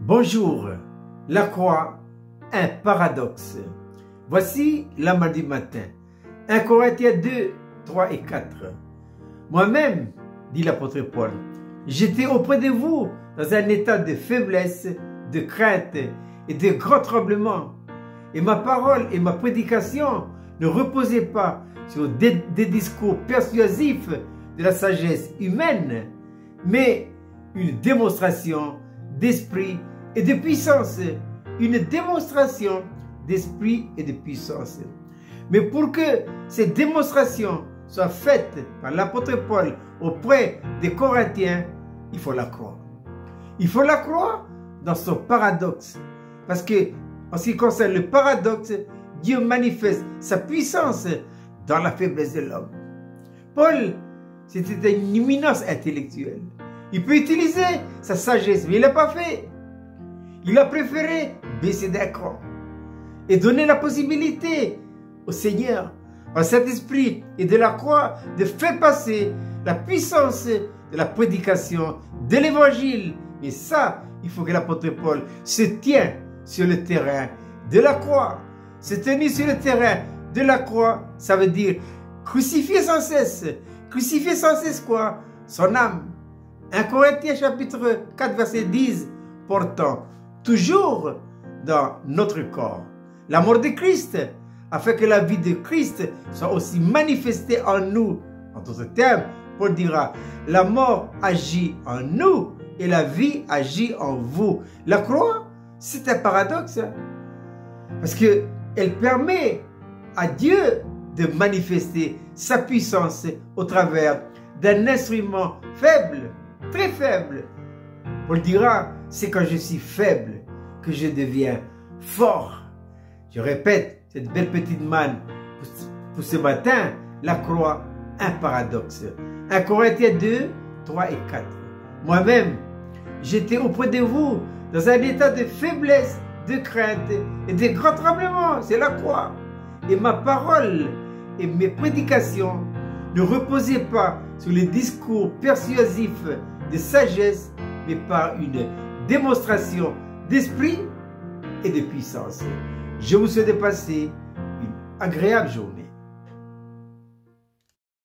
Bonjour, la croix, un paradoxe. Voici la mardi matin. 1 Corinthiens 2, 3 et 4. Moi-même, dit l'apôtre Paul, j'étais auprès de vous dans un état de faiblesse, de crainte et de grand tremblement. Et ma parole et ma prédication ne reposaient pas sur des discours persuasifs de la sagesse humaine, mais une démonstration d'esprit et de puissance. Une démonstration d'esprit et de puissance. Mais pour que ces démonstrations soient faites par l'apôtre Paul auprès des Corinthiens, il faut la croire. Il faut la croire dans son paradoxe. Parce que, en ce qui concerne le paradoxe, Dieu manifeste sa puissance dans la faiblesse de l'homme. Paul, c'était une éminence intellectuelle. Il peut utiliser sa sagesse, mais il ne l'a pas fait. Il a préféré baisser d'un cran et donner la possibilité au Seigneur, par cet esprit et de la croix, de faire passer la puissance de la prédication de l'évangile. Mais ça, il faut que l'apôtre Paul se tienne sur le terrain de la croix. Se tenir sur le terrain de la croix, ça veut dire crucifier sans cesse. Crucifier sans cesse quoi? Son âme. 1 Corinthiens chapitre 4 verset 10, portant toujours dans notre corps la mort de Christ, afin que la vie de Christ soit aussi manifestée en nous. En d'autres termes, Paul dira, la mort agit en nous et la vie agit en vous. La croix, c'est un paradoxe, parce qu'elle permet à Dieu de manifester sa puissance au travers d'un instrument faible, très faible. Paul dira, c'est quand je suis faible que je deviens fort. Je répète, cette belle petite manne pour ce matin, la croix, un paradoxe. 1 Corinthiens 2, 3 et 4. Moi-même, j'étais auprès de vous dans un état de faiblesse, de crainte et de grand tremblement. C'est la croix. Et ma parole et mes prédications ne reposaient pas sur les discours persuasifs de sagesse, mais par une démonstration d'esprit et de puissance. Je vous souhaite de passer une agréable journée.